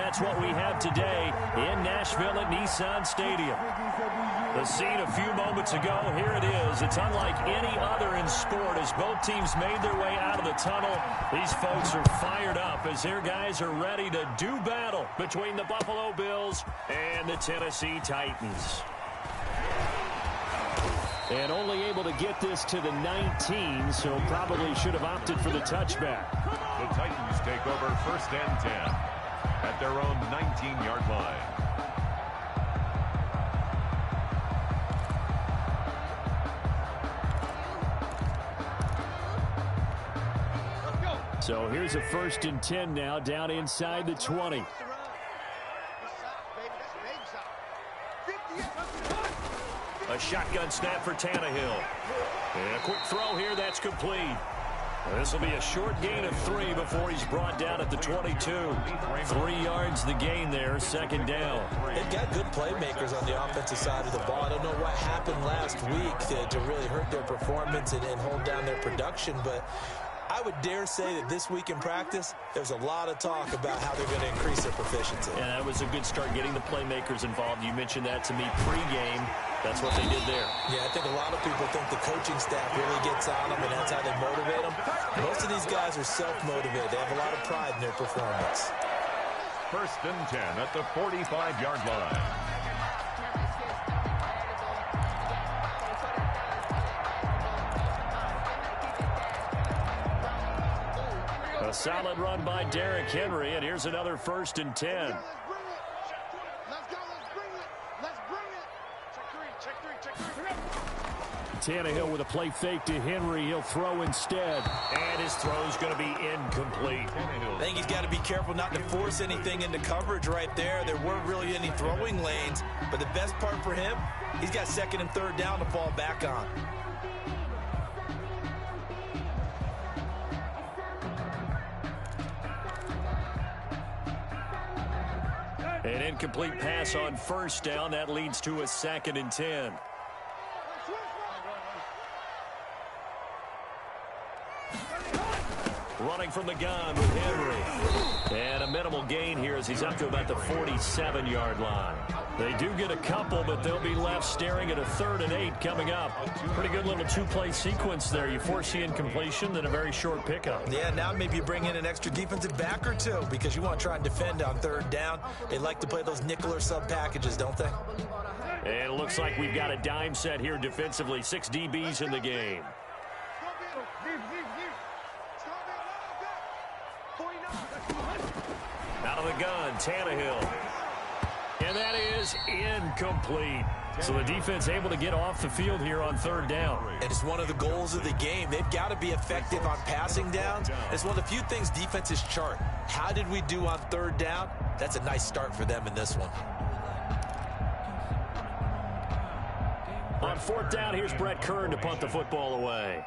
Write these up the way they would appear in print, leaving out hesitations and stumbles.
that's what we have today in Nashville at Nissan Stadium. The scene a few moments ago, here it is. It's unlike any other in sport as both teams made their way out of the tunnel. These folks are fired up as their guys are ready to do battle between the Buffalo Bills and the Tennessee Titans. And only able to get this to the 19, so probably should have opted for the touchback. The Titans take over 1st and 10 at their own 19-yard line. So here's a 1st and 10 now down inside the 20. A shotgun snap for Tannehill. And a quick throw here, that's complete. This will be a short gain of 3 before he's brought down at the 22. 3 yards the gain there, 2nd down. They've got good playmakers on the offensive side of the ball. I don't know what happened last week to really hurt their performance and hold down their production, but I would dare say that this week in practice, there's a lot of talk about how they're going to increase their proficiency. And that was a good start getting the playmakers involved. You mentioned that to me pregame. That's what they did there. Yeah, I think a lot of people think the coaching staff really gets on them, and that's how they motivate them. Most of these guys are self-motivated. They have a lot of pride in their performance. 1st and 10 at the 45-yard line. A solid run by Derrick Henry, and here's another 1st and 10. Tannehill with a play fake to Henry. He'll throw instead. And his throw's going to be incomplete. I think he's got to be careful not to force anything into coverage right there. There weren't really any throwing lanes. But the best part for him, he's got 2nd and 3rd down to fall back on. An incomplete pass on 1st down. That leads to a 2nd and 10. Running from the gun with Henry. And a minimal gain here as he's up to about the 47-yard line. They do get a couple, but they'll be left staring at a 3rd and 8 coming up. Pretty good little 2-play sequence there. You force the incompletion, then a very short pickup. Yeah, now maybe you bring in an extra defensive back or 2 because you want to try and defend on 3rd down. They like to play those nickel or sub packages, don't they? And it looks like we've got a dime set here defensively. 6 DBs in the game. Out of the gun, Tannehill. And that is incomplete. So the defense able to get off the field here on 3rd down. And it's one of the goals of the game. They've got to be effective on passing downs. It's one of the few things defenses chart. How did we do on 3rd down? That's a nice start for them in this one. On 4th down, here's Brett Kern to punt the football away.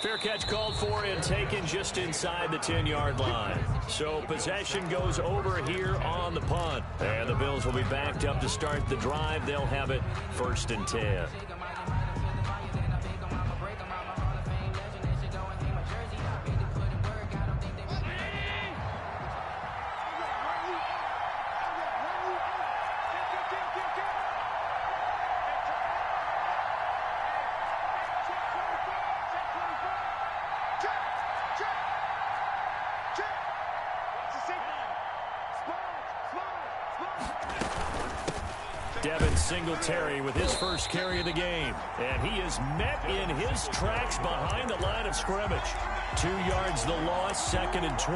Fair catch called for and taken just inside the 10-yard line. So possession goes over here on the punt. And the Bills will be backed up to start the drive. They'll have it 1st and 10. Singletary with his first carry of the game. And he is met in his tracks behind the line of scrimmage. 2 yards the loss, 2nd and 12.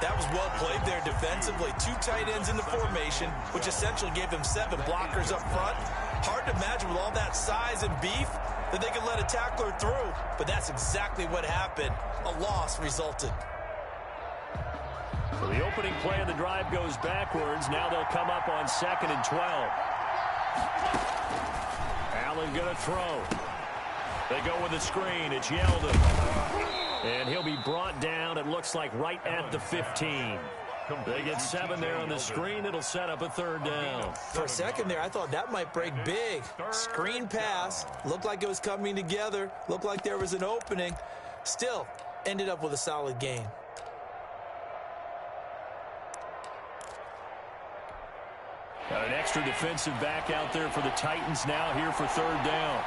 That was well played there defensively. 2 tight ends in the formation, which essentially gave them 7 blockers up front. Hard to imagine with all that size and beef that they could let a tackler through. But that's exactly what happened. A loss resulted. So the opening play of the drive goes backwards. Now they'll come up on 2nd and 12. Allen going to throw. They go with a screen. It's Yeldon. And he'll be brought down, it looks like, right at the 15. They get 7 there on the screen. It'll set up a 3rd down. For a second there, I thought that might break big. Screen pass. Looked like it was coming together. Looked like there was an opening. Still, ended up with a solid gain. Got an extra defensive back out there for the Titans now here for 3rd down.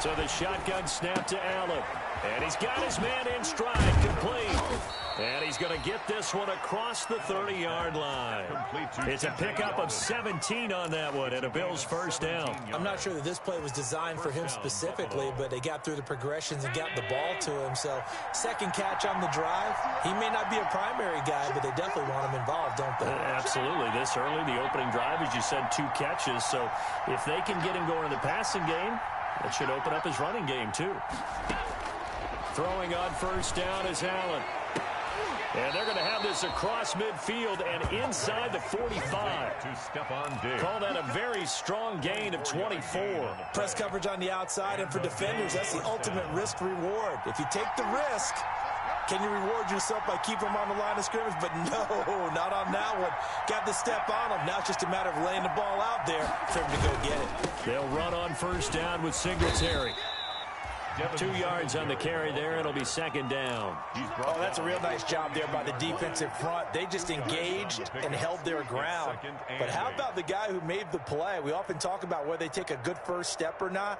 So the shotgun snap to Allen. And he's got his man in stride, complete. And he's going to get this one across the 30-yard line. It's a pickup of 17 on that one and a Bills 1st down. I'm not sure that this play was designed for him specifically, but they got through the progressions and got the ball to him. So 2nd catch on the drive. He may not be a primary guy, but they definitely want him involved, don't they? Absolutely. This early, the opening drive, as you said, 2 catches. So if they can get him going in the passing game, that should open up his running game, too. Throwing on 1st down is Allen. And they're going to have this across midfield and inside the 45. Call that a very strong gain of 24. Press coverage on the outside, and for defenders, that's the ultimate risk-reward. If you take the risk, can you reward yourself by keeping them on the line of scrimmage? But no, not on that one. Got the step on them. Now it's just a matter of laying the ball out there for him to go get it. They'll run on 1st down with Singletary. 2 yards on the carry there. It'll be 2nd down. Oh, that's a real nice job there by the defensive front. They just engaged and held their ground. But how about the guy who made the play? We often talk about whether they take a good first step or not.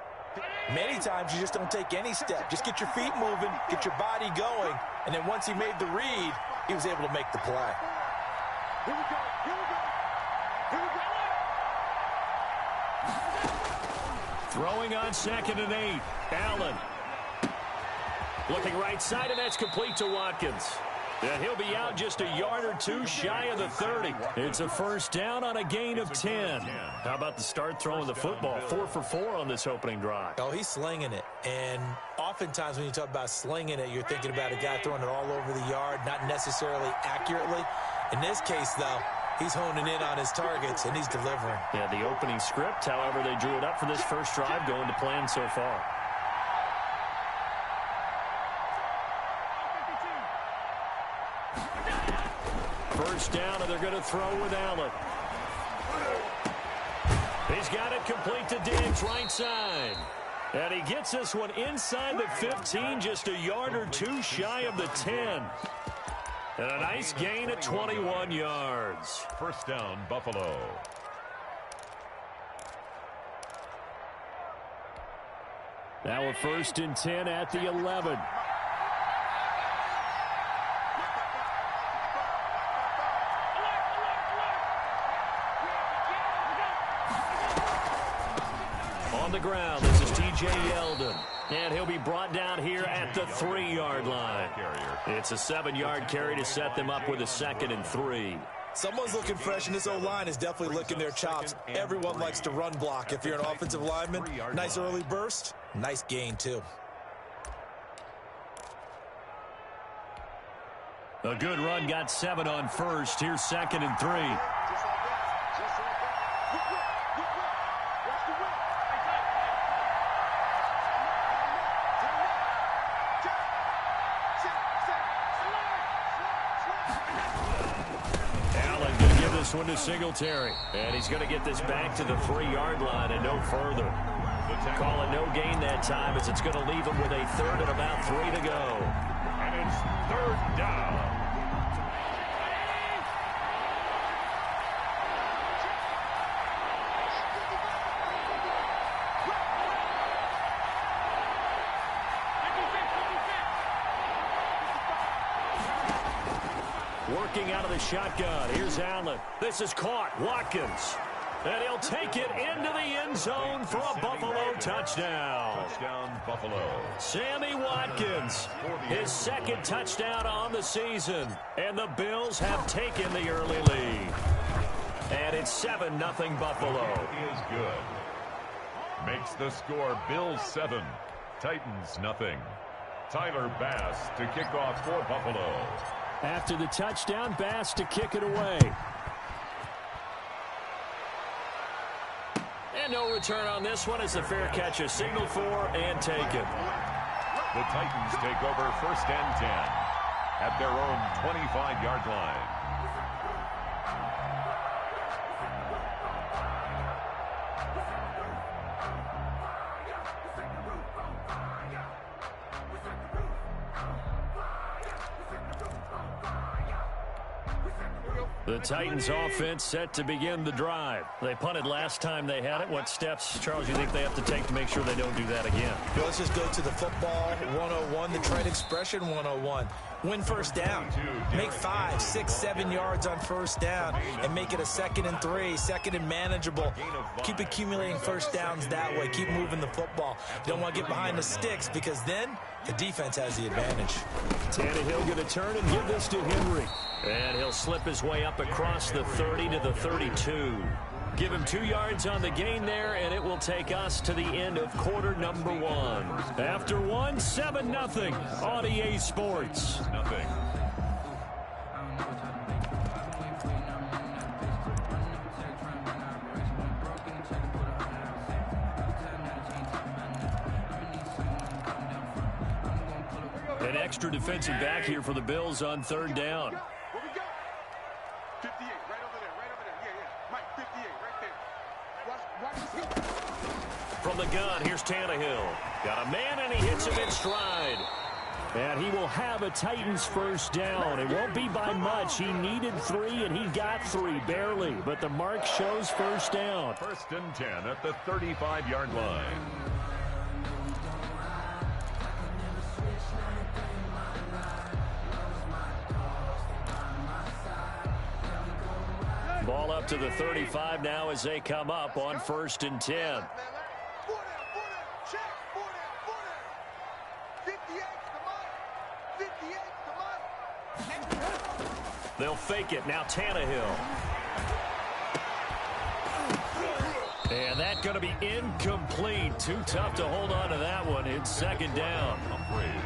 Many times you just don't take any step. Just get your feet moving, get your body going, and then once he made the read, he was able to make the play. Here we go. Here we go. Here we go. Throwing on 2nd and 8. Allen. Looking right side, and that's complete to Watkins. And he'll be out just a yard or 2 shy of the 30. It's a 1st down on a gain of 10. How about the start throwing the football? 4 for 4 on this opening drive. Oh, he's slinging it. And oftentimes when you talk about slinging it, you're thinking about a guy throwing it all over the yard, not necessarily accurately. In this case, though, he's honing in on his targets, and he's delivering. Yeah, the opening script, however, they drew it up for this first drive, going to plan so far. First down, and they're going to throw with Allen. He's got it complete to Diggs, right side. And he gets this one inside the 15, just a yard or 2 shy of the 10. And a nice gain at 21 yards. 1st down, Buffalo. Now a 1st and 10 at the 11. On the ground, this is T.J. Yeldon. And he'll be brought down here at the 3-yard line. It's a 7-yard carry to set them up with a 2nd and 3. Someone's looking fresh, and this O-line is definitely licking their chops. Everyone likes to run block. If you're an offensive lineman, nice early burst, nice gain, too. A good run, got 7 on 1st. Here's 2nd and 3. One to Singletary, and he's going to get this back to the 3-yard line and no further. Call it no gain that time, as it's going to leave him with a 3rd and about 3 to go. And it's 3rd down. Working out of the shotgun. Here's Allen. This is caught. Watkins. And he'll take it into the end zone for a Buffalo touchdown. Touchdown, Buffalo. Sammy Watkins, his 2nd touchdown on the season. And the Bills have taken the early lead. And it's 7-0 Buffalo. Is good. Makes the score Bills 7, Titans nothing. Tyler Bass to kick off for Buffalo. After the touchdown, Bass to kick it away. And no return on this one as the fair catch is signaled for and taken. The Titans take over 1st and 10 at their own 25-yard line. The Titans offense set to begin the drive. They punted last time they had it. What steps, Charles, you think they have to take to make sure they don't do that again? Well, let's just go to the football 101, the trade expression 101. Win first down. Make 5, 6, 7 yards on first down and make it a 2nd and 3, 2nd and manageable. Keep accumulating first downs that way. Keep moving the football. You don't want to get behind the sticks because then the defense has the advantage. Tannehill going to turn and give this to Henry. And he'll slip his way up across the 30 to the 32. Give him 2 yards on the gain there, and it will take us to the end of quarter number 1. After 1, 7-0 on EA Sports. Nothing. An extra defensive back here for the Bills on 3rd down. From the gun, here's Tannehill. Got a man, and he hits him in stride. And he will have a Titans first down. It won't be by much. He needed 3, and he got 3, barely. But the mark shows first down. 1st and 10 at the 35-yard line. Ball up to the 35 now as they come up on 1st and 10. They'll fake it. Now Tannehill. And that's going to be incomplete. Too tough to hold on to that one. It's 2nd down.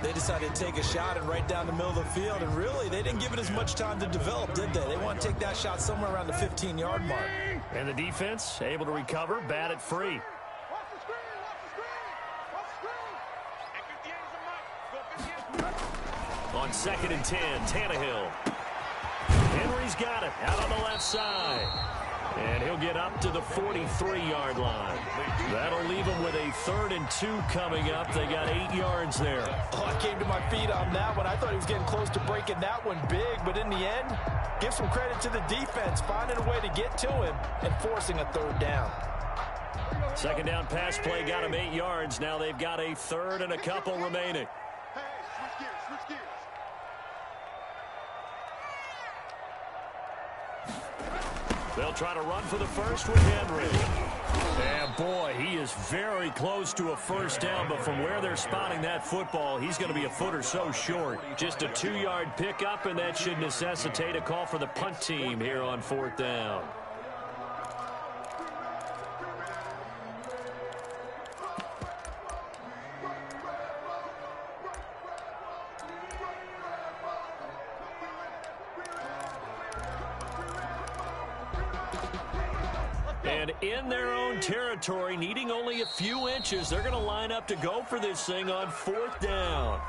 They decided to take a shot and right down the middle of the field, and really, they didn't give it as much time to develop, did they? They want to take that shot somewhere around the 15-yard mark. And the defense able to recover, bat it free. On 2nd and 10, Tannehill. Henry's got it out on the left side. And he'll get up to the 43-yard line. That'll leave him with a 3rd and 2 coming up. They got 8 yards there. Oh, I came to my feet on that one. I thought he was getting close to breaking that one big, but in the end, give some credit to the defense, finding a way to get to him and forcing a 3rd down. 2nd down pass play got him 8 yards. Now they've got a 3rd and a couple remaining. Switch gears. They'll try to run for the first with Henry. And boy, he is very close to a first down, but from where they're spotting that football, he's going to be a foot or so short. Just a 2-yard pickup, and that should necessitate a call for the punt team here on 4th down. And in their own territory, needing only a few inches, they're going to line up to go for this thing on 4th down.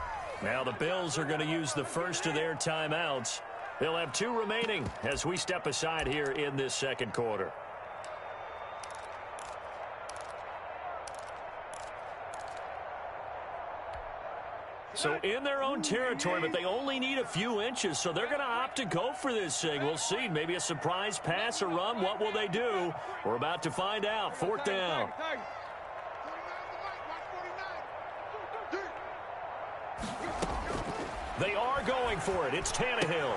Now the Bills are going to use the first of their timeouts. They'll have 2 remaining as we step aside here in this 2nd quarter. So in their own territory, but they only need a few inches, so they're going to opt to go for this thing. We'll see. Maybe a surprise pass or run. What will they do? We're about to find out. 4th down. They are going for it. It's Tannehill.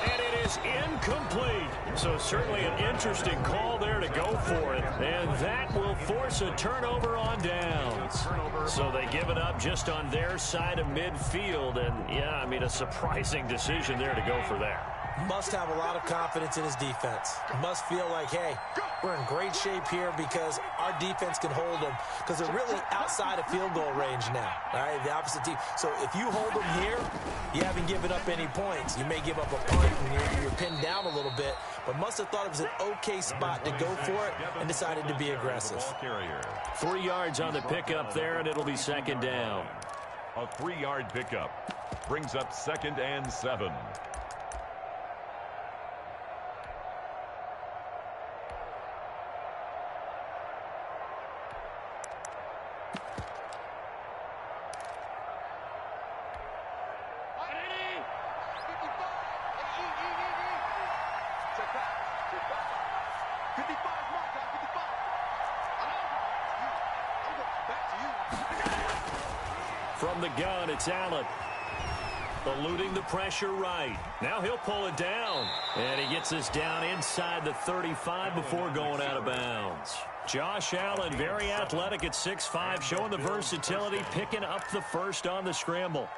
And it is incomplete. So certainly an interesting call there to go for it. And that will force a turnover on downs. So they give it up just on their side of midfield. And, yeah, I mean, a surprising decision there to go for that. Must have a lot of confidence in his defense. Must feel like, hey, we're in great shape here because our defense can hold them because they're really outside of field goal range now, all right, the opposite team. So if you hold them here, you haven't given up any points. You may give up a punt and you're pinned down a little bit, but must have thought it was an okay spot to go for it and decided to be aggressive. 3 yards on the pickup there, and it'll be second down. A 3-yard pickup brings up 2nd and 7. From the gun, it's Allen. Eluding the pressure right. Now he'll pull it down. And he gets this down inside the 35 before going out of bounds. Josh Allen, very athletic at 6'5", showing the versatility, picking up the first on the scramble.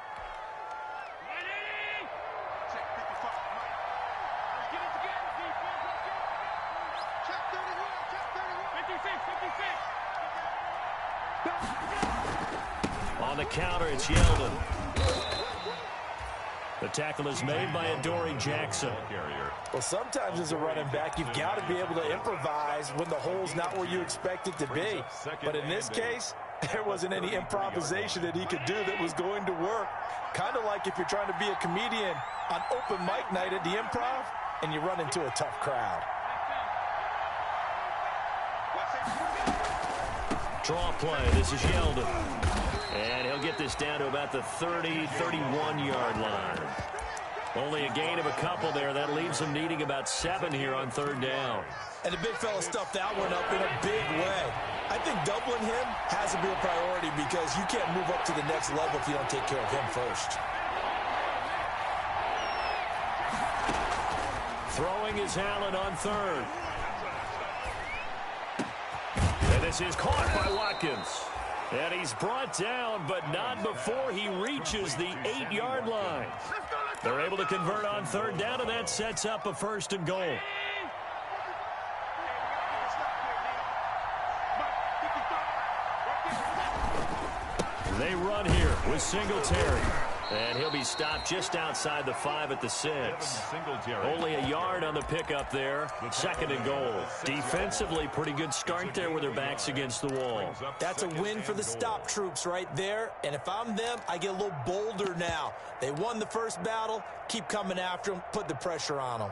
On the counter, it's Yeldon. The tackle is made by Adoree Jackson. Well, sometimes as a running back, you've got to be able to improvise when the hole's not where you expect it to be. But in this case, there wasn't any improvisation that he could do that was going to work. Kind of like if you're trying to be a comedian on open mic night at the Improv and you run into a tough crowd. Draw play. This is Yeldon. And he'll get this down to about the 30, 31-yard line. Only a gain of a couple there. That leaves him needing about 7 here on 3rd down. And the big fella stuffed that one up in a big way. I think doubling him has to be a priority because you can't move up to the next level if you don't take care of him first. Throwing is Allen on 3rd. And this is caught by Watkins. And he's brought down, but not before he reaches the 8-yard line. They're able to convert on 3rd down, and that sets up a 1st and goal. They run here with Singletary. And he'll be stopped just outside the 5 at the 6. Only a yard on the pickup there. 2nd and goal. Defensively, pretty good start there with their backs against the wall. That's a win for the stop troops right there. And if I'm them, I get a little bolder now. They won the first battle. Keep coming after them. Put the pressure on them.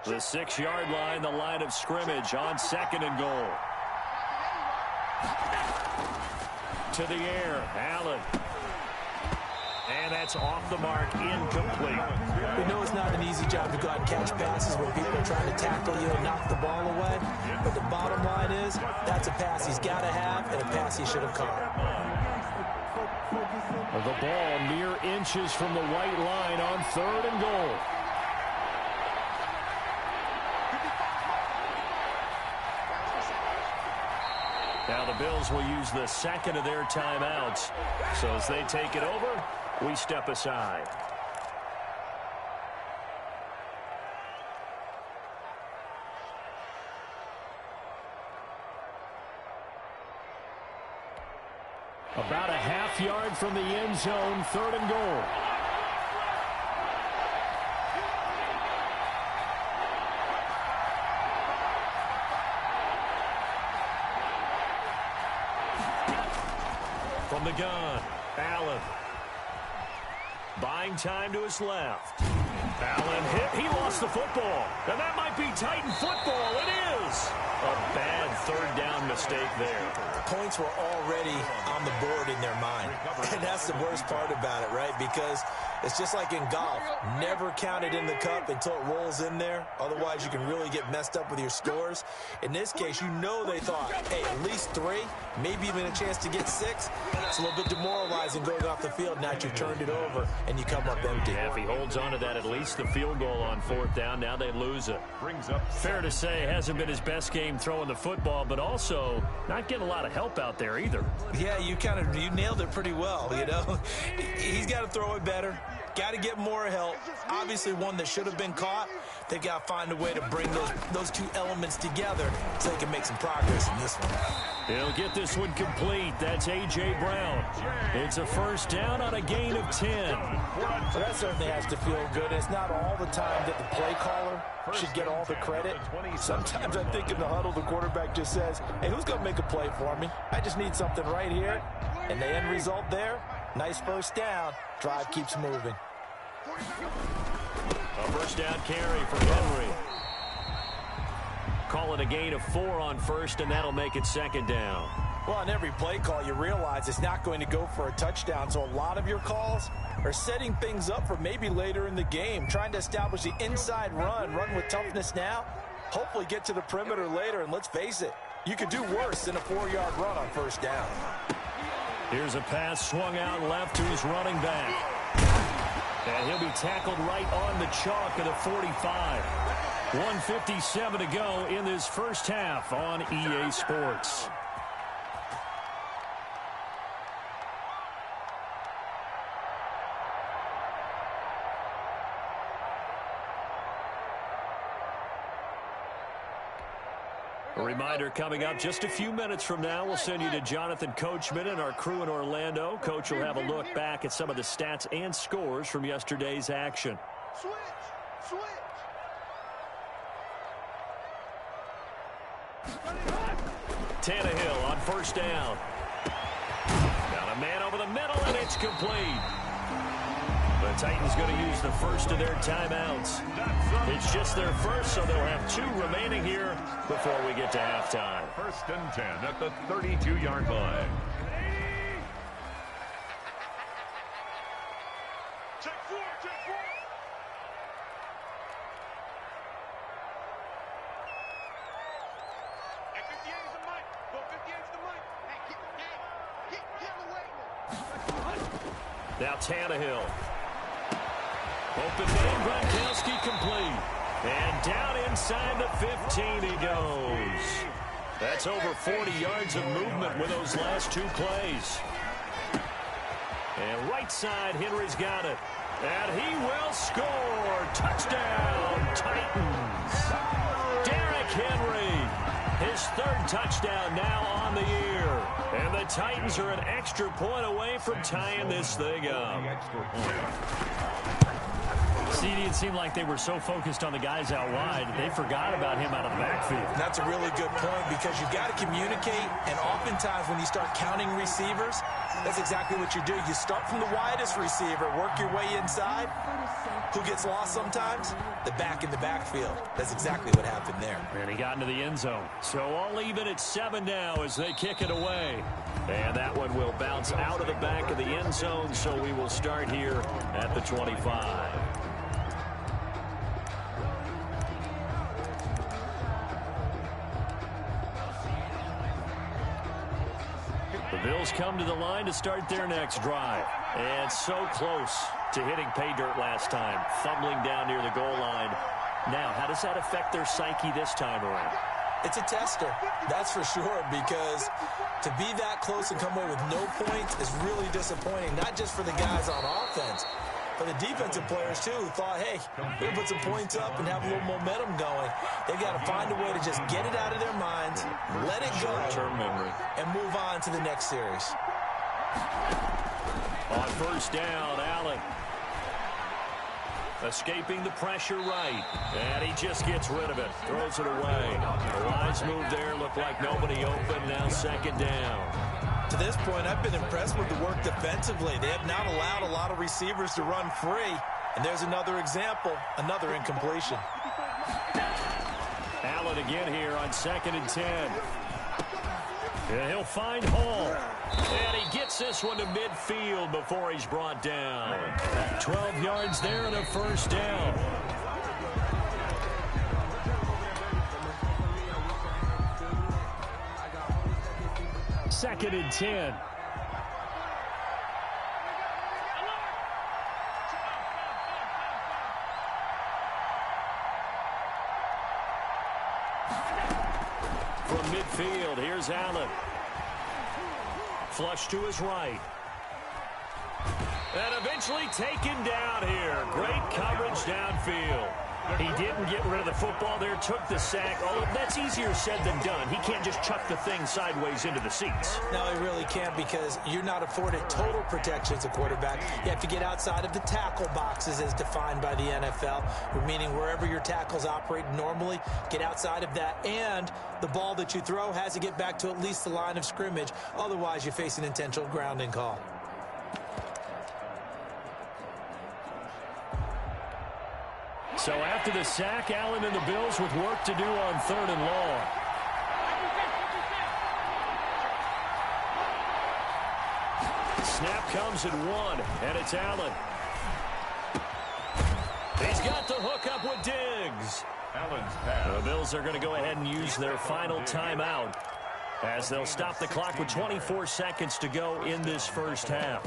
The 6-yard line, the line of scrimmage on 2nd and goal. To the air, Allen. And that's off the mark, incomplete. We know it's not an easy job to go out and catch passes when people are trying to tackle you and knock the ball away. But the bottom line is, that's a pass he's got to have and a pass he should have caught. The ball mere inches from the white line on 3rd and goal. Now the Bills will use the 2nd of their timeouts. So as they take it over, we step aside. About a half yard from the end zone, 3rd and goal. From the gun, Allen. Buying time to his left. Allen hit. He lost the football. And that might be Titan football. It is. A bad 3rd down mistake there. Points were already on the board in their mind. And that's the worst part about it, right? Because it's just like in golf. Never count it in the cup until it rolls in there. Otherwise, you can really get messed up with your scores. In this case, you know they thought, hey, at least 3, maybe even a chance to get 6. It's a little bit demoralizing going off the field. Now you turned it over, and you come up empty. Yeah, if he holds on to that at least miss the field goal on 4th down. Now they lose it. Brings up Fair to say, hasn't been his best game throwing the football, but also not getting a lot of help out there either. Yeah, you nailed it pretty well, you know. He's got to throw it better. Got to get more help. Obviously one that should have been caught. They've got to find a way to bring those two elements together so they can make some progress in this one. He'll get this one complete. That's A.J. Brown. It's a 1st down on a gain of 10. So that certainly has to feel good. It's not all the time that the play caller should get all the credit. Sometimes I think in the huddle, the quarterback just says, hey, who's going to make a play for me? I just need something right here. And the end result there, nice 1st down. Drive keeps moving. A 1st down carry for Henry. Call it a gain of 4 on 1st, and that'll make it 2nd down. Well, on every play call, you realize it's not going to go for a touchdown, so a lot of your calls are setting things up for maybe later in the game, trying to establish the inside run with toughness now, hopefully get to the perimeter later, and let's face it, you could do worse than a 4-yard run on 1st down. Here's a pass swung out left to his running back. And he'll be tackled right on the chalk at the 45. 1:57 to go in this 1st half on EA Sports. A reminder coming up just a few minutes from now, we'll send you to Jonathan Coachman and our crew in Orlando. Coach will have a look back at some of the stats and scores from yesterday's action. Switch. Tannehill on 1st down. Got a man over the middle, and it's complete. The Titans going to use the 1st of their timeouts. It's just their 1st, so they'll have 2 remaining here before we get to halftime. 1st and 10 at the 32-yard line. Check 4. Hey, 58 is the mic. Go 58 is the mic. Hey, get away. Now Tannehill. Open man, Gronkowski complete. And down inside the 15 he goes. That's over 40 yards of movement with those last 2 plays. And right side, Henry's got it. And he will score. Touchdown, Titans. Derrick Henry, his 3rd touchdown now on the year. And the Titans are an extra point away from tying this thing up. CD, it seemed like they were so focused on the guys out wide, they forgot about him out of the backfield. That's a really good point because you've got to communicate, and oftentimes when you start counting receivers, that's exactly what you do. You start from the widest receiver, work your way inside. Who gets lost sometimes? The back in the backfield. That's exactly what happened there. And he got into the end zone. So all even at 7 now as they kick it away. And that one will bounce out of the back of the end zone, so we will start here at the 25. The Bills come to the line to start their next drive. And so close to hitting pay dirt last time, fumbling down near the goal line. Now, how does that affect their psyche this time around? It's a tester, that's for sure, because to be that close and come away with no points is really disappointing, not just for the guys on offense, but the defensive players, too, who thought, hey, we'll put some points up and have a little momentum going. They've got to find a way to just get it out of their minds, let it go, short-term memory, and move on to the next series. On 1st down, Allen. Escaping the pressure right. And he just gets rid of it. Throws it away. The wise move there. Looked like nobody open. Now 2nd down. To this point, I've been impressed with the work defensively. They have not allowed a lot of receivers to run free. And there's another example, another incompletion. Allen again here on 2nd and 10. And he'll find Hall. And he gets this one to midfield before he's brought down. 12 yards there and a 1st down. Second and 10. midfield. Here's Allen. Flush to his right. And eventually taken down here. Great coverage downfield. He didn't get rid of the football there, took the sack. Oh, that's easier said than done. He can't just chuck the thing sideways into the seats. No, he really can't, because you're not afforded total protection as a quarterback. You have to get outside of the tackle boxes as defined by the NFL, meaning wherever your tackles operate normally, get outside of that. And the ball that you throw has to get back to at least the line of scrimmage. Otherwise, you face an intentional grounding call. So after the sack, Allen and the Bills with work to do on 3rd and long. Snap comes at 1, and it's Allen. He's got the hook up with Diggs. Allen's pass. The Bills are going to go ahead and use their final timeout as they'll stop the clock with 24 seconds to go in this first half.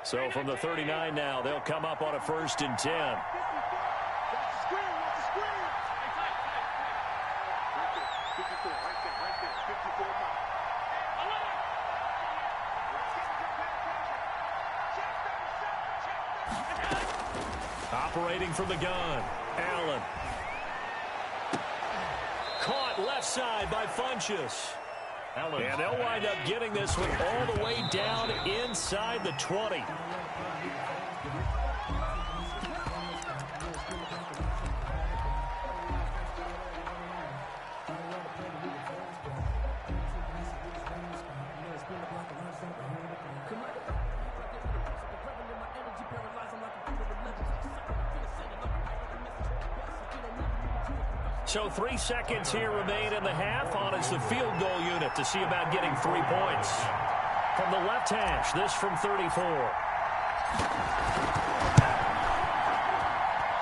So from the 39 now, they'll come up on a 1st and 10. Operating from the gun, Allen. Caught left side by Funchess. And they'll wind up getting this one all the way down inside the 20. So 3 seconds here remain in the half. On is the field goal unit to see about getting 3 points. From the left hash, this from 34.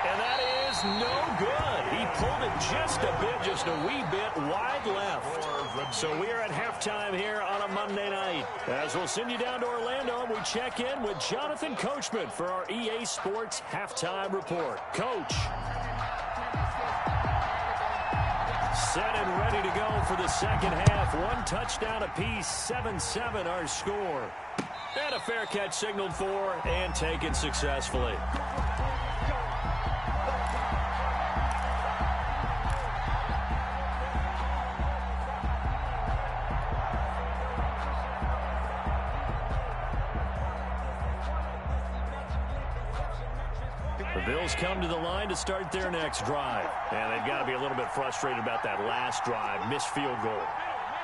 And that is no good. He pulled it just a wee bit wide left. So we are at halftime here on a Monday night. As we'll send you down to Orlando, and we check in with Jonathan Coachman for our EA Sports Halftime Report. Coach. Set and ready to go for the second half. 1 touchdown apiece, 7-7 our score. And a fair catch signaled for and taken successfully. The Bills come to the line to start their next drive. And they've got to be a little bit frustrated about that last drive, missed field goal.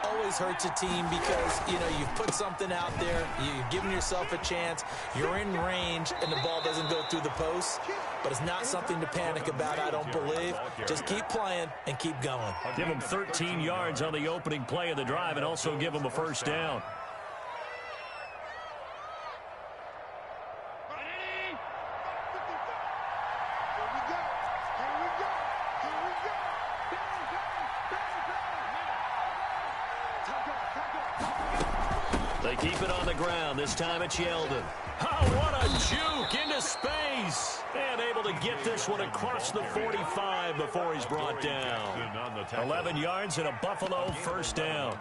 Always hurts a team because, you know, you've put something out there, you've given yourself a chance, you're in range, and the ball doesn't go through the post. But it's not something to panic about, I don't believe. Just keep playing and keep going. Give them 13 yards on the opening play of the drive and also give them a first down. They keep it on the ground. This time it's Yeldon. Oh, what a juke into space. And able to get this one across the 45 before he's brought down. 11 yards and a Buffalo first down.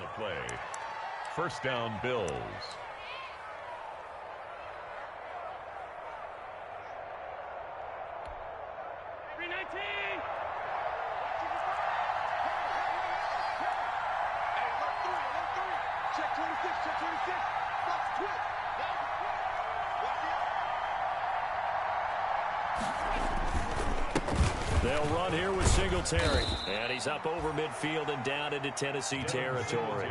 First down, Bills. They'll run here with Singletary. And he's up over midfield and down into Tennessee territory.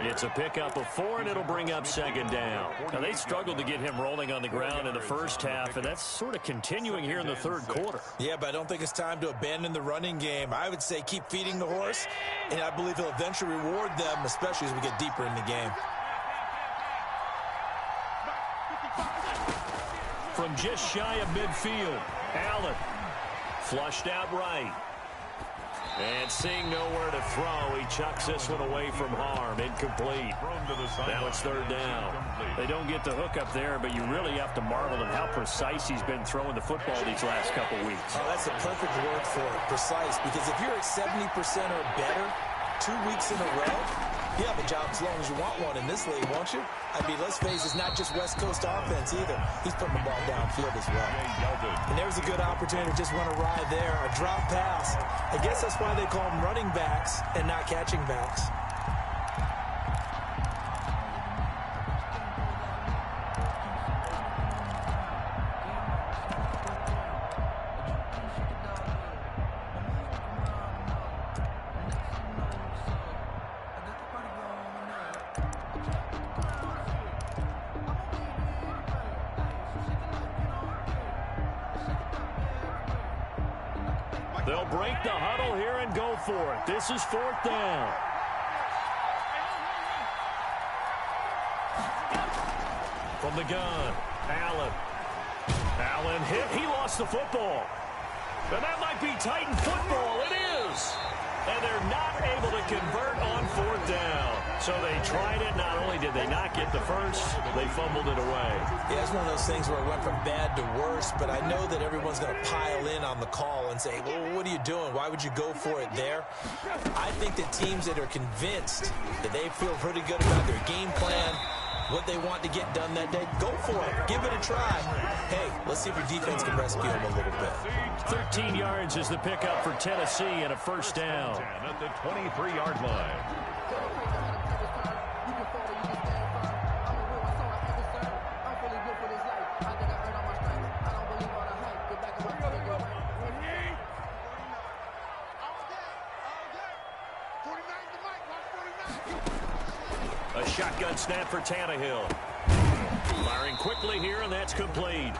It's a pickup of 4, and it'll bring up second down. Now, they struggled to get him rolling on the ground in the first half, and that's sort of continuing here in the third quarter. Yeah, but I don't think it's time to abandon the running game. I would say keep feeding the horse, and I believe he'll eventually reward them, especially as we get deeper in the game. From just shy of midfield, Allen. Flushed out right. And seeing nowhere to throw, he chucks this one away from harm. Incomplete. Now it's third down. They don't get the hook up there, but you really have to marvel at how precise he's been throwing the football these last couple weeks. Oh, that's a perfect word for it, precise, because if you're at 70% or better 2 weeks in a row, you have a job as long as you want one in this league, won't you? I mean, let's face it, it's not just West Coast offense either. He's putting the ball downfield as well. And there's a good opportunity to just run a ride there, a drop pass. I guess that's why they call them running backs and not catching backs. They'll break the huddle here and go for it. This is fourth down. From the gun, Allen hit. He lost the football. And that might be Titan football. It is. And they're not able to convert on fourth down. So they tried it. Not only did they not get the first, they fumbled it away. Yeah, it's one of those things where it went from bad to worse, but I know that everyone's going to pile in on the call and say, well, what are you doing? Why would you go for it there? I think that teams that are convinced that they feel pretty good about their game plan, what they want to get done that day, go for it. Give it a try. Hey, let's see if your defense can rescue them a little bit. 13 yards is the pickup for Tennessee and a first down. At the 23-yard line. A shotgun snap for Tannehill. Firing quickly here, and that's complete.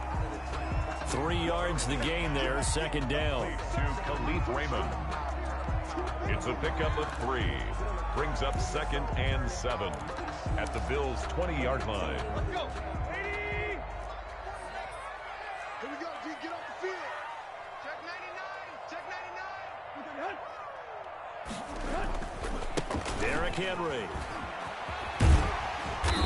3 yards the gain there, second down. To Khalif Raymond. It's a pickup of 3. Brings up 2nd and 7 at the Bills' 20-yard line. Let's go. 80. Here we go, G. Get off the field. Check 99. Check 99. Derrick Henry.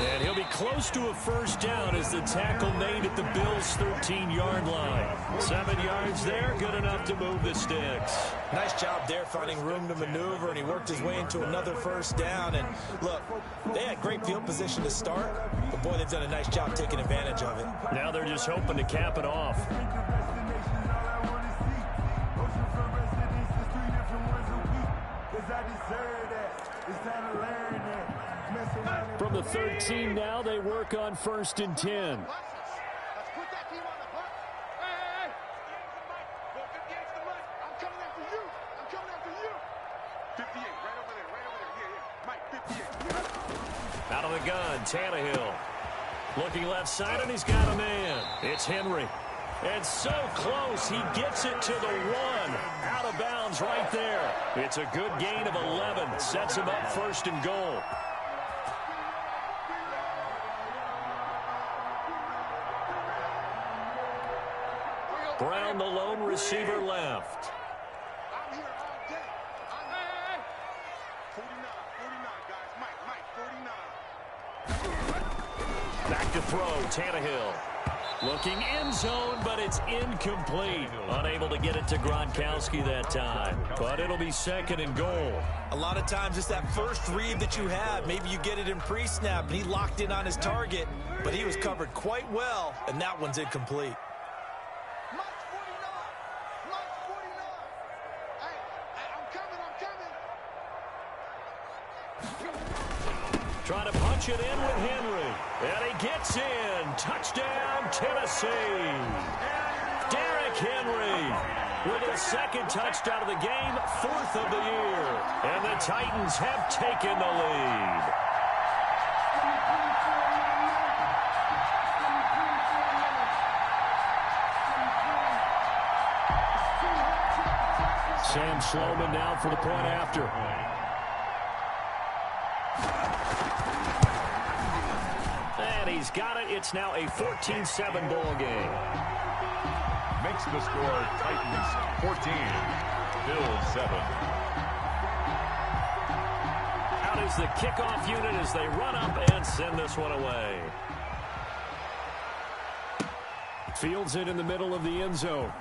And he'll be close to a first down as the tackle made at the Bills' 13-yard line. 7 yards there, good enough to move the sticks. Nice job there finding room to maneuver, and he worked his way into another first down. And look, they had great field position to start, but boy, they've done a nice job taking advantage of it. Now they're just hoping to cap it off. From the 13 now, they work on 1st and 10. Let's put that team on the hunt. Hey. Go 58's the mic. I'm coming after you. I'm coming after you. 58, right over there. Yeah. Mike, 58. Out of the gun, Tannehill. Looking left side, and he's got a man. It's Henry. And so close, he gets it to the 1. Out of bounds right there. It's a good gain of 11. Sets him up 1st and goal. Brown, the lone receiver, left. I'm here all day. Hey. 49, guys. Mike, 49. Back to throw, Tannehill. Looking end zone, but it's incomplete. Unable to get it to Gronkowski that time. But it'll be 2nd and goal. A lot of times it's that first read that you have. Maybe you get it in pre-snap, and he locked in on his target, but he was covered quite well, and that one's incomplete. Mike's 49. Mike's 49. Hey, I'm coming. Trying to punch it in with Henry. And he gets in. Touchdown, Tennessee. Derrick Henry with his 2nd touchdown of the game, 4th of the year. And the Titans have taken the lead. Sam Sloman now for the point after. And he's got it. It's now a 14-7 ball game. Makes the score Titans 14, Bills 7. is the kickoff unit as they run up and send this one away. Fields it in the middle of the end zone.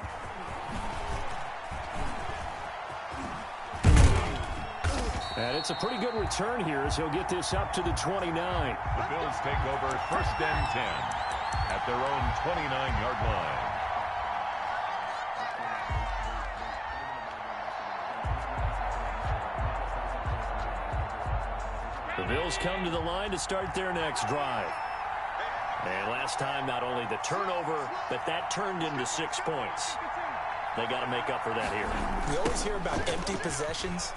And it's a pretty good return here as he'll get this up to the 29. The Bills take over 1st and 10 at their own 29-yard line. The Bills come to the line to start their next drive. And last time, not only the turnover, but that turned into 6 points. They got to make up for that here. We always hear about empty possessions,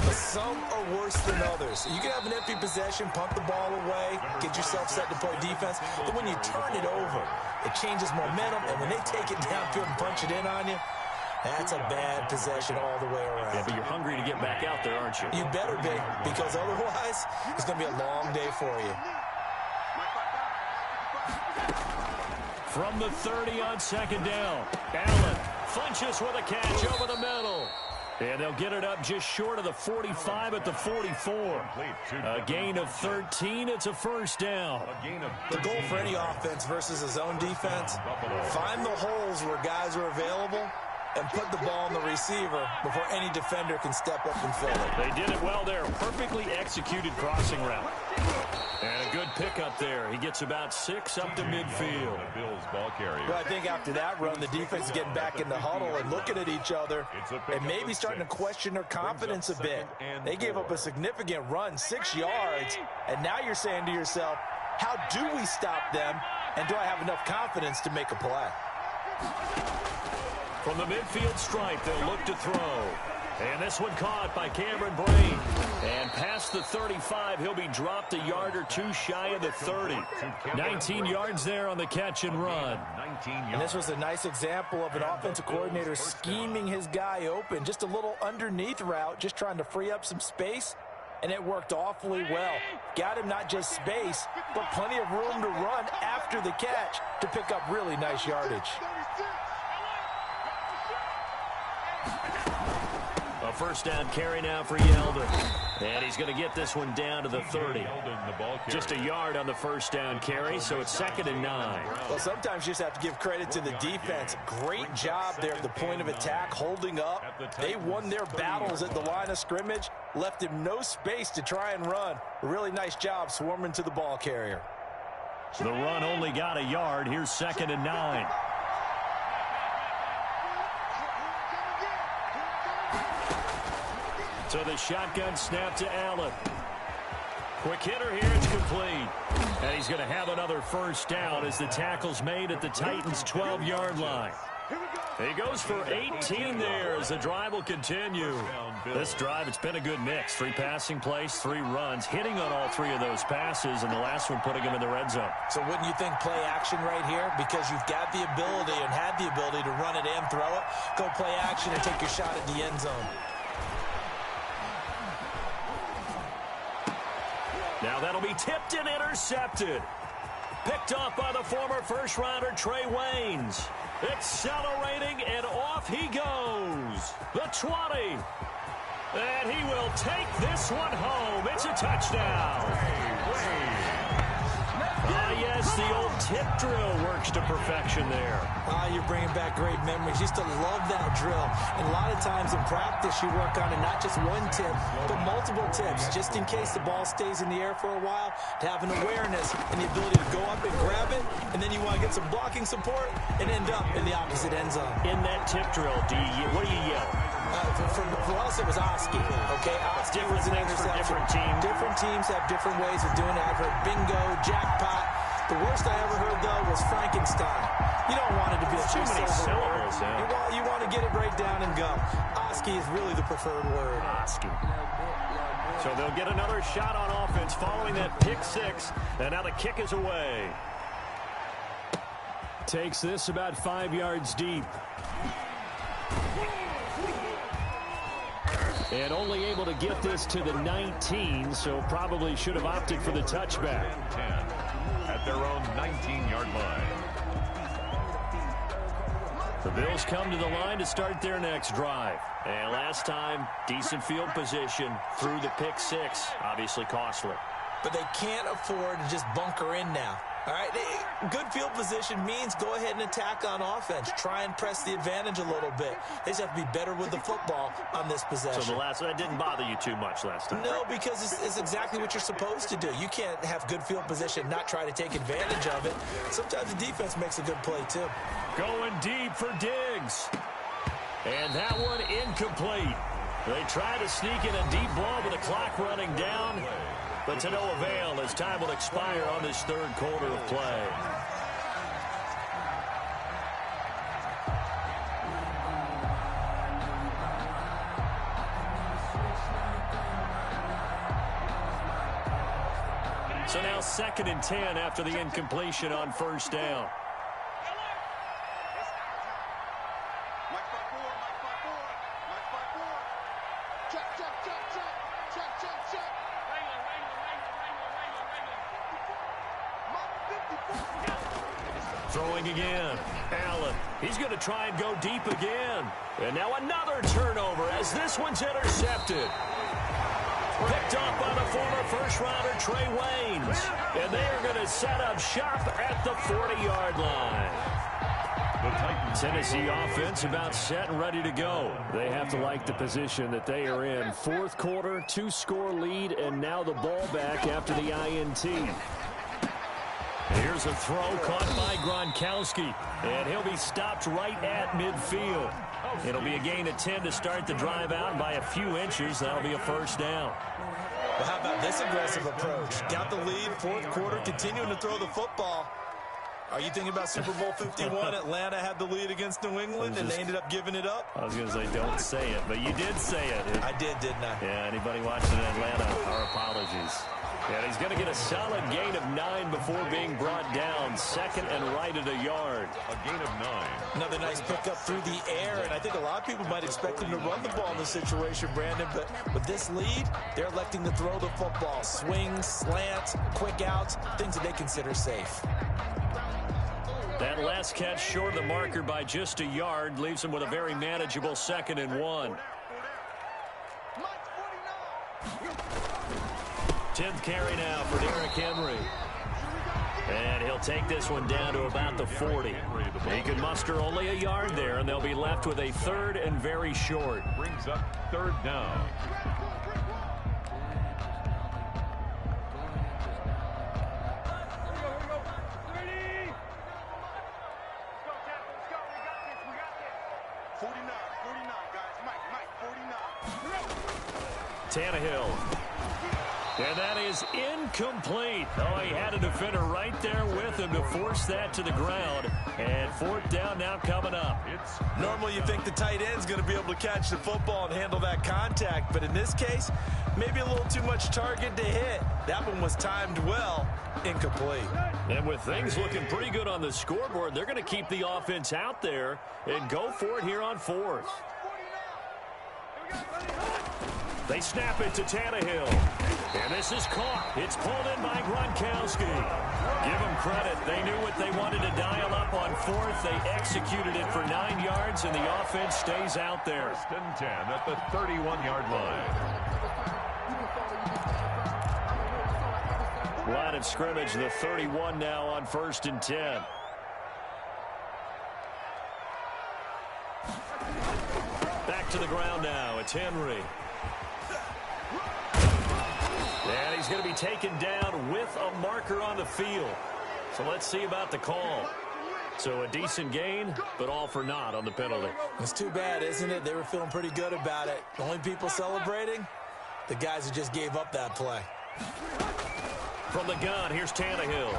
but some are worse than others. You can have an empty possession, punt the ball away, get yourself set to play defense, but when you turn it over, it changes momentum, and when they take it downfield and punch it in on you, that's a bad possession all the way around. Yeah, but you're hungry to get back out there, aren't you? You better be, because otherwise, it's going to be a long day for you. From the 30 on 2nd down, Allen flinches with a catch over the middle. And they'll get it up just short of the 45 at the 44. A gain of 13. It's a 1st down. The goal for any offense versus a zone defense, find the holes where guys are available and put the ball on the receiver before any defender can step up and fill it. They did it well there. Perfectly executed crossing route. And a good pickup there. He gets about 6 up to midfield. Bills ball carrier. Well, I think after that run, the defense is getting back in the huddle and looking at each other and maybe starting to question their confidence a bit. They gave up a significant run, 6 yards, and now you're saying to yourself, how do we stop them, and do I have enough confidence to make a play? From the midfield stripe, they'll look to throw. And this one caught by Cameron Brain. And past the 35, he'll be dropped a yard or 2 shy of the 30. 19 yards there on the catch and run. And this was a nice example of an offensive coordinator scheming his guy open. Just a little underneath route, just trying to free up some space. And it worked awfully well. Got him not just space, but plenty of room to run after the catch to pick up really nice yardage. A 1st down carry now for Yeldon. And he's going to get this one down to the 30. Just a yard on the 1st down carry, so it's 2nd and 9. Well, sometimes you just have to give credit to the defense. Great job there at the point of attack, holding up. They won their battles at the line of scrimmage, left him no space to try and run. A really nice job swarming to the ball carrier. The run only got a yard. Here's 2nd and 9. So the shotgun snap to Allen. Quick hitter here, it's complete. And he's going to have another 1st down as the tackle's made at the Titans' 12-yard line. He goes for 18 there as the drive will continue. This drive, it's been a good mix. 3 passing plays, 3 runs, hitting on all 3 of those passes, and the last one putting him in the red zone. So wouldn't you think play action right here? Because you've got the ability and had the ability to run it and throw it. Go play action and take your shot at the end zone. Now that'll be tipped and intercepted. Picked off by the former first-rounder Trey Waynes. Accelerating, and off he goes. The 20. And he will take this one home. It's a touchdown. Yes, the old tip drill works to perfection there. You're bringing back great memories. Used to love that drill. And a lot of times in practice, you work on it, not just one tip, but multiple tips, just in case the ball stays in the air for a while, to have an awareness and the ability to go up and grab it, and then you want to get some blocking support and end up in the opposite end zone. In that tip drill, what do you yell? For us, it was Oski. Okay, Oski was an interception. Different teams. Different teams have different ways of doing it. I've heard bingo, jackpot. The worst I ever heard, though, was Frankenstein. You don't want it to be a too many syllables. You want to get it right down and go. Oski is really the preferred word. Oski. So they'll get another shot on offense following that pick 6. And now the kick is away. Takes this about 5 yards deep. And only able to get this to the 19, so probably should have opted for the touchback. 10 at their own 19-yard line. The Bills come to the line to start their next drive. And last time, decent field position through the pick six. Obviously costly. But they can't afford to just bunker in now. All right, good field position means go ahead and attack on offense. Try and press the advantage a little bit. They just have to be better with the football on this possession. So that didn't bother you too much last time? No, because it's exactly what you're supposed to do. You can't have good field position, not try to take advantage of it. Sometimes the defense makes a good play, too. Going deep for Diggs. And that one incomplete. They try to sneak in a deep ball with the clock running down. But to no avail as time will expire on this third quarter of play. So now 2nd and 10 after the incompletion on first down. Throwing again. Allen. He's going to try and go deep again. And now another turnover as this one's intercepted. Picked up by the former first-rounder Trey Waynes. And they are going to set up shop at the 40-yard line. The Tennessee offense about set and ready to go. They have to like the position that they are in. Fourth quarter, 2-score lead, and now the ball back after the INT. Here's a throw caught by Gronkowski, and he'll be stopped right at midfield. It'll be a gain of 10 to start the drive out by a few inches. That'll be a first down. Well, how about this aggressive approach? Got the lead, fourth quarter, continuing to throw the football. Are you thinking about Super Bowl 51? Atlanta had the lead against New England, and they ended up giving it up? I was going to say, don't say it, but you did say it. I did, didn't I? Yeah, anybody watching in Atlanta, our apologies. And he's going to get a solid gain of 9 before being brought down. 2nd and right at a yard. A gain of 9. Another nice pickup through the air, and I think a lot of people might expect him to run the ball in this situation, Brandon, but with this lead, they're electing to throw the football. Swings, slants, quick outs, things that they consider safe. That last catch short of the marker by just a yard leaves him with a very manageable 2nd and 1. 10th carry now for Derrick Henry. And he'll take this one down to about the 40. He can muster only a yard there, and they'll be left with a 3rd and very short. Brings up 3rd down. Tannehill. And that is incomplete. Oh, he had a defender right there with him to force that to the ground. And 4th down now coming up. Normally you think the tight end's going to be able to catch the football and handle that contact. But in this case, maybe a little too much target to hit. That one was timed well. Incomplete. And with things looking pretty good on the scoreboard, they're going to keep the offense out there and go for it here on 4th. They snap it to Tannehill. And this is caught. It's pulled in by Gronkowski. Give them credit. They knew what they wanted to dial up on 4th. They executed it for 9 yards, and the offense stays out there. 1st and 10 at the 31-yard line. Line of scrimmage, the 31 now on 1st and 10. Back to the ground now. It's Henry. And he's going to be taken down with a marker on the field. So let's see about the call. So a decent gain, but all for naught on the penalty. It's too bad, isn't it? They were feeling pretty good about it. The only people celebrating, the guys who just gave up that play. From the gun, here's Tannehill.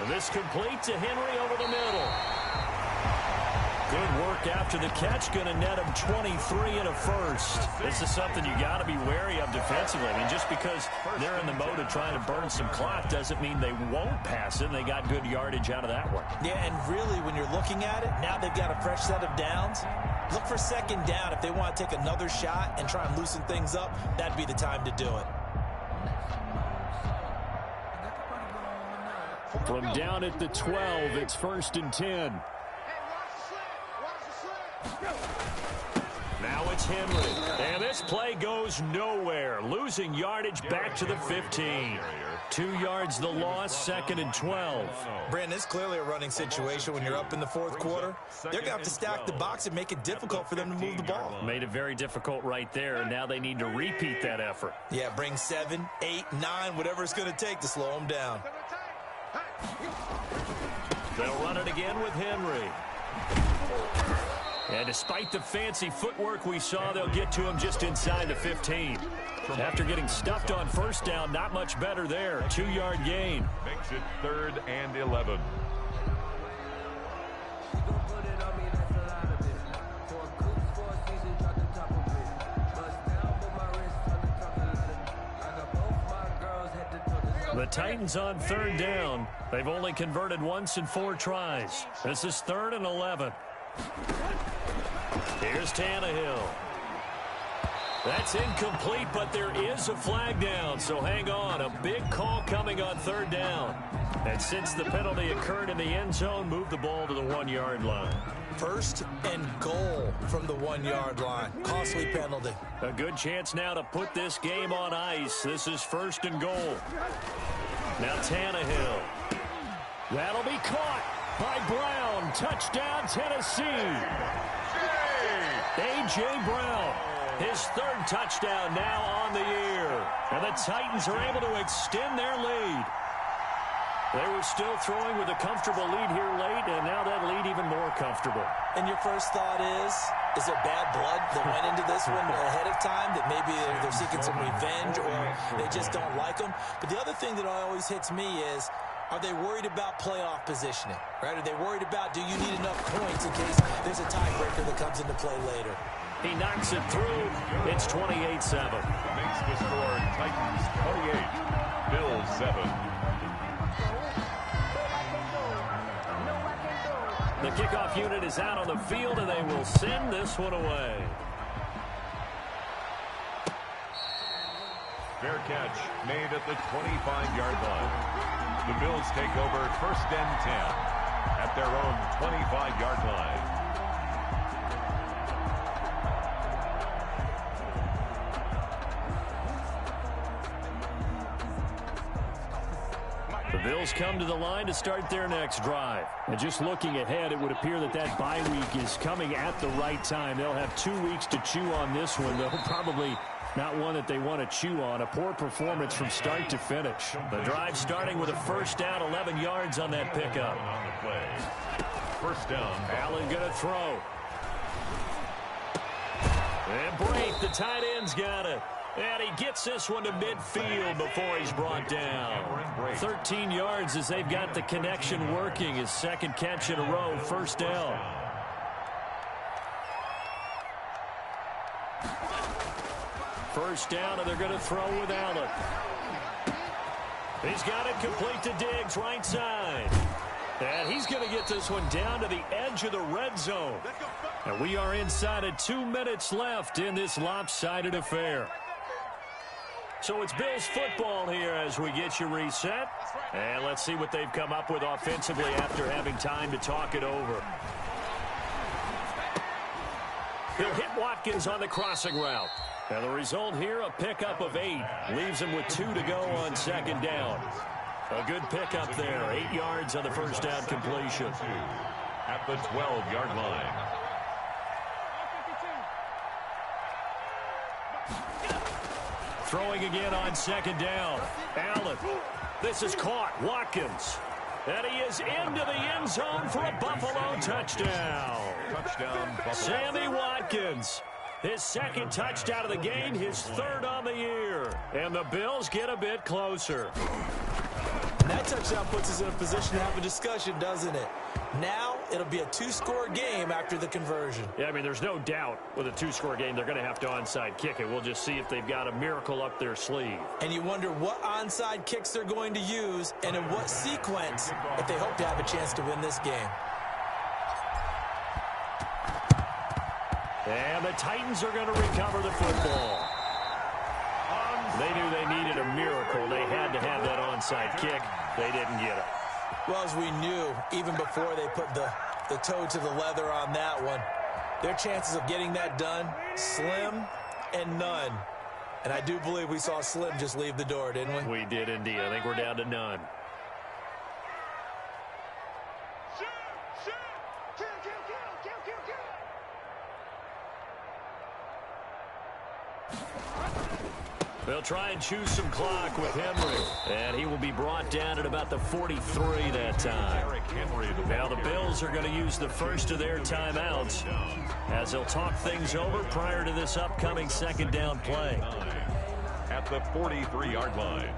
And this complete to Henry over the middle. Good work after the catch. Going to net him 23 and a first. This is something you got to be wary of defensively. I mean, just because they're in the mode of trying to burn some clock doesn't mean they won't pass it. They got good yardage out of that one. Yeah, and really, when you're looking at it, now they've got a fresh set of downs. Look for 2nd down. If they want to take another shot and try and loosen things up, that'd be the time to do it. From down at the 12, it's 1st and 10. Now it's Henry. And this play goes nowhere. Losing yardage back to the 15. 2 yards the loss, 2nd and 12. Brandon, it's clearly a running situation when you're up in the 4th quarter. They're going to have to stack the box and make it difficult for them to move the ball. Made it very difficult right there, and now they need to repeat that effort. Yeah, bring 7, 8, 9, whatever it's going to take to slow them down. They'll run it again with Henry. And despite the fancy footwork we saw, they'll get to him just inside the 15. After getting stuffed on first down, not much better there. 2-yard gain. Makes it 3rd and 11. The Titans on 3rd down. They've only converted once in 4 tries. This is 3rd and 11. Here's Tannehill. That's incomplete, but there is a flag down, so hang on. A big call coming on 3rd down. And since the penalty occurred in the end zone, move the ball to the 1-yard line. 1st and goal from the 1-yard line. Costly penalty. A good chance now to put this game on ice. This is 1st and goal. Now Tannehill. That'll be caught by Brown. Touchdown, Tennessee. A.J. Brown. His 3rd touchdown now on the year. And the Titans are able to extend their lead. They were still throwing with a comfortable lead here late, and now that lead even more comfortable. And your first thought is there bad blood that went into this one ahead of time, that maybe they're seeking some revenge or they just don't like them? But the other thing that always hits me is, are they worried about playoff positioning? Right? Are they worried about, do you need enough points in case there's a tiebreaker that comes into play later? He knocks it through. It's 28-7. Makes the score Titans 28, Bills 7. The kickoff unit is out on the field, and they will send this one away. Fair catch made at the 25-yard line. The Bills take over 1st and 10 at their own 25-yard line. The Bills come to the line to start their next drive. And just looking ahead, it would appear that bye week is coming at the right time. They'll have 2 weeks to chew on this one, though probably not one that they want to chew on. A poor performance from start to finish. The drive starting with a 1st down, 11 yards on that pickup. On the play. 1st down. Allen going to throw. And Brake, the tight end's got it. And he gets this one to midfield before he's brought down. 13 yards as they've got the connection working. His 2nd catch in a row, 1st down. First down, and they're going to throw with Allen. He's got it complete to Diggs, right side. And he's going to get this one down to the edge of the red zone. And we are inside of 2 minutes left in this lopsided affair. So it's Bills football here as we get you reset. And let's see what they've come up with offensively after having time to talk it over. He'll hit Watkins on the crossing route. And the result here, a pickup of 8. Leaves him with 2 to go on 2nd down. A good pickup there. 8 yards on the 1st down completion. At the 12-yard line. Throwing again on 2nd down. Allen. This is caught. Watkins. And he is into the end zone for a Buffalo touchdown. Touchdown, Buffalo. Sammy Watkins. His 2nd touchdown of the game, his 3rd on the year. And the Bills get a bit closer. And that touchdown puts us in a position to have a discussion, doesn't it? Now it'll be a 2-score game after the conversion. Yeah, I mean, there's no doubt with a 2-score game they're going to have to onside kick it. We'll just see if they've got a miracle up their sleeve. And you wonder what onside kicks they're going to use and in what sequence if they hope to have a chance to win this game. And the Titans are going to recover the football. They knew they needed a miracle. They had to have that onside kick. They didn't get it. Well, as we knew, even before they put the toe to the leather on that one, Their chances of getting that done, slim and none. And I do believe we saw Slim just leave the door, didn't we? We did indeed. I think we're down to none. They'll try and choose some clock with Henry. And he will be brought down at about the 43 that time. Now the Bills are going to use the first of their timeouts as they'll talk things over prior to this upcoming second down play. At the 43-yard line.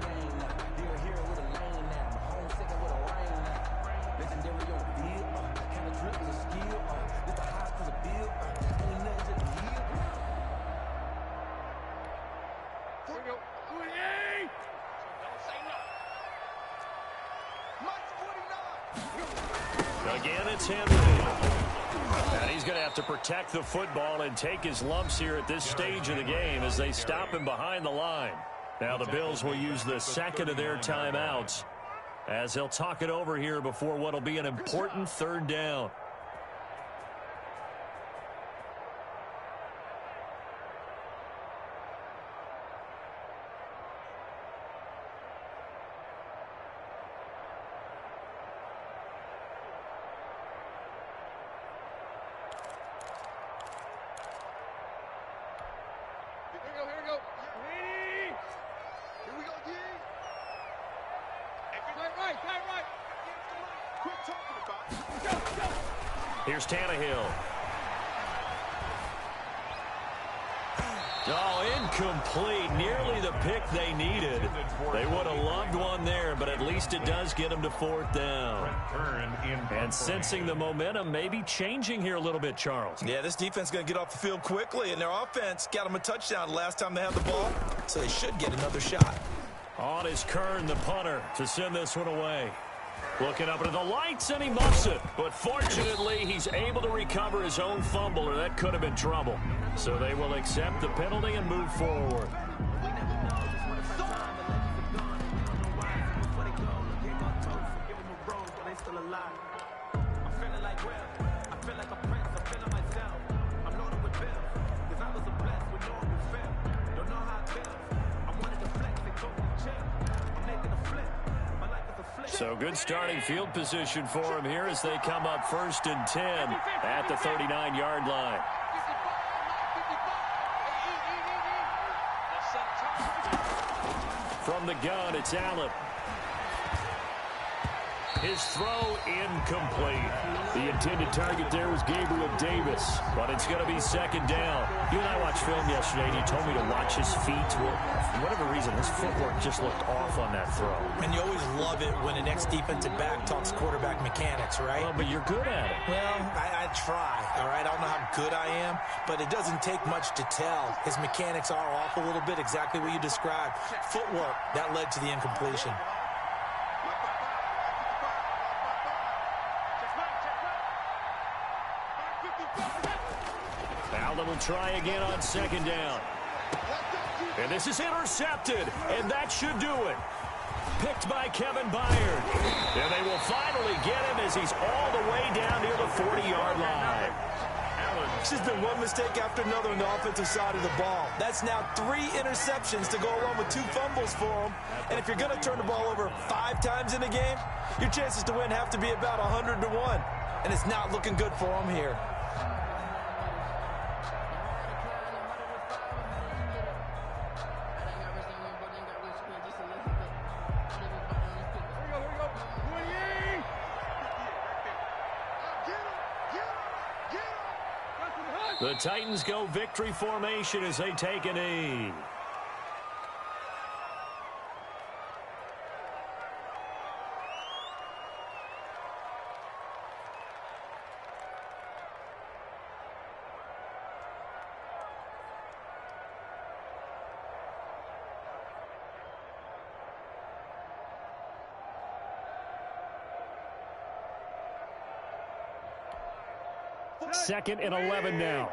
Again, it's Henry. And he's going to have to protect the football and take his lumps here at this stage of the game as they stop him behind the line. Now the Bills will use the second of their timeouts as they'll talk it over here before what will be an important third down. Here's Tannehill. Oh, incomplete. Nearly the pick they needed. They would have loved one there, but at least it does get them to fourth down. And sensing the momentum may be changing here a little bit, Charles. Yeah, this defense is going to get off the field quickly, and their offense got them a touchdown last time they had the ball, so they should get another shot. On is Kern, the punter, to send this one away. Looking up into the lights, and he muffs it. But fortunately, he's able to recover his own fumble, or that could have been trouble. So they will accept the penalty and move forward. So good starting field position for him here as they come up 1st and 10 at the 39-yard line. From the gun, it's Allen. His throw incomplete. The intended target there was Gabriel Davis, but it's going to be second down. You and I watched film yesterday, and you told me to watch his feet. Well, for whatever reason, his footwork just looked off on that throw. And you always love it when an ex-defensive back talks quarterback mechanics, right? Well, but you're good at it. Well, I try, all right? I don't know how good I am, but it doesn't take much to tell. His mechanics are off a little bit, exactly what you described. Footwork, that led to the incompletion. Allen will try again on second down. And this is intercepted, and that should do it. Picked by Kevin Byard. And they will finally get him as he's all the way down near the 40-yard line. It's just been one mistake after another on the offensive side of the ball. That's now 3 interceptions to go along with 2 fumbles for him. And if you're going to turn the ball over 5 times in a game, your chances to win have to be about 100 to 1. And it's not looking good for him here. The Titans go victory formation as they take a knee. Second and 11 now.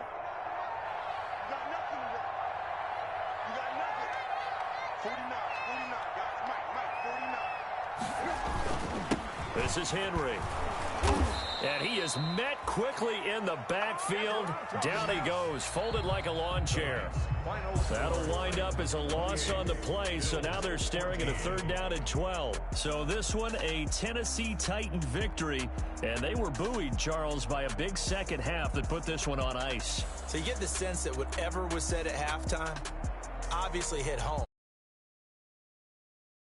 This is Henry. And he is met quickly in the backfield. Down he goes, folded like a lawn chair. That'll wind up as a loss on the play, so now they're staring at a 3rd down and 12. So this one, a Tennessee Titan victory, and they were buoyed, Charles, by a big second half that put this one on ice. So you get the sense that whatever was said at halftime obviously hit home.